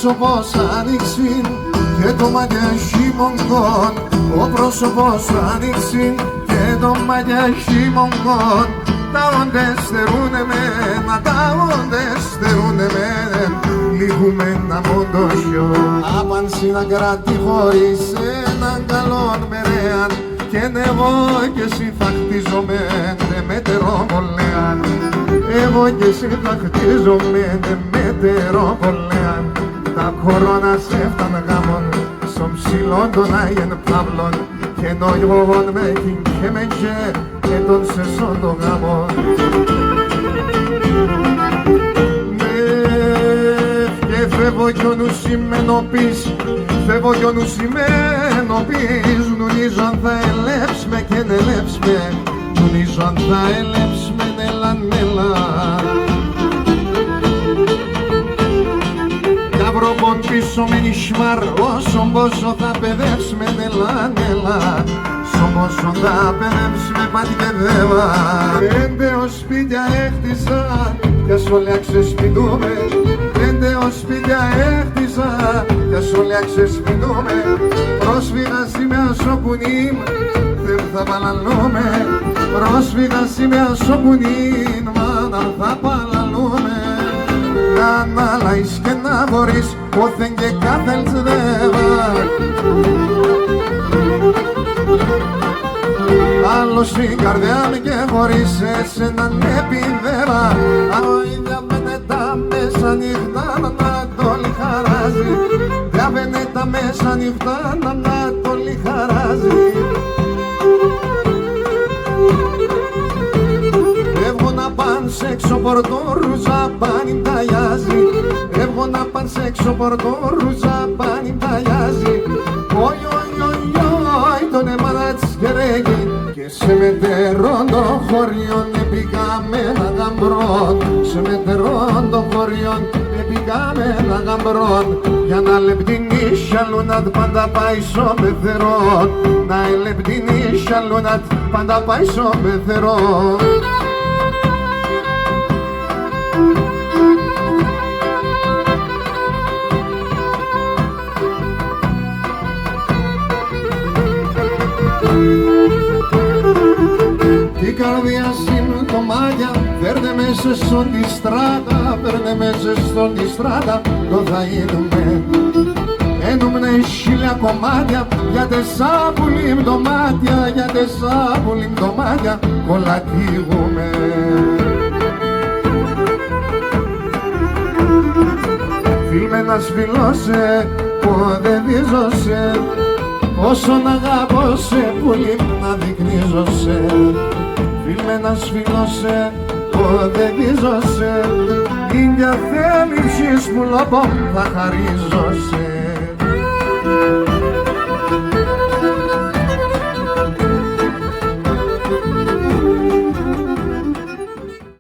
πρόσωπος άνοιξε και το μάτια χειμωνκόν. Ο πρόσωπος άνοιξε και το μάτια χειμωνκόν. Τα όντες στερούνε μένα, τα όντες στερούνε μένα. Λίγουμε να μοντώσιο άπανση να κράτη χωρίς έναν καλόν μερέαν. Και εγώ κι εσύ θα χτίζομαι μετερόπολεαν. Εγώ κι εσύ θα χτίζομαι μετερόπολεαν. Τα κορώνα σε έφταν γάμον στον ψηλόν των Άγιεν Παύλων. Και νοιόγον με κυνκέμεν και τον σεσόν των γάμων. Φεύγω κι ο νους σημαίνω-πεις, φεύγω κι ο νους σημαίνω-πεις. Νουνίζω αν θα ελέψουμε και ελέψουμε, νουνίζω αν θα ελέψουμε νέλα νέλα. Καυροπον πίσω με νησμάρ, όσο πόσο θα παιδεύσουμε νέλα νέλα. Σ' πόσο θα παιδεύσουμε πάτη και δέβα. 5 σπίτια έχτισα κι ας όλα ξεσπιτούμε. 5 σπίτια έχτισα κι ας όλα ξεσπιτούμε. Πρόσφυγα σήμερα στο κουνίμ, δεν θα παλαλούμε. Πρόσφυγα σήμερα στο κουνίμ, μάνα θα παλαλούμε. Να αναλαείς και να μπορείς, πόθεν και κάθελς δέβα. Άλλο στην καρδιά μου και χωρίς εσένα επιδεύα. Ανοίδια τα μέσα νύχτα να το λιχαράζει. Διάβαινε τα μέσα νύχτα να το λιχαράζει. Εύγω να παν σε έξω πορτό ρουζά πάνι ταγιάζει. Εύγω να παν σε έξω πορτό ρουζά πάνι ταγιάζει. Οι τον έμανα της κερέγει και σε μετερών των χωριών επικάμε ένα γαμπρόν. Σε μετερών των χωριών επικάμε ένα γαμπρόν. Για να λεπτινεί σαλούνατ πάντα πάει στο πεθερόν. Να λεπτινεί σαλούνατ πάντα πάει στο πεθερόν. Η καρδιά συμπτωμάτια φέρνε μέσα στον τη στράτα, φέρνε μέσα στον τη στράτα, το θα γίνουμε. Ένουμνε χίλια κομμάτια, για τεσσάπουλη μτωμάτια, για τεσσάπουλη μτωμάτια, κολακίγουμε. Φίλμε να σφυλώσε, πότε βίζωσε, όσον αγάπω σε πουλί να δεικνύζωσε. Φίλμε να σφυλώσε, πότε βίζωσε, την καθέληψης που λόπω θα χαρίζωσε.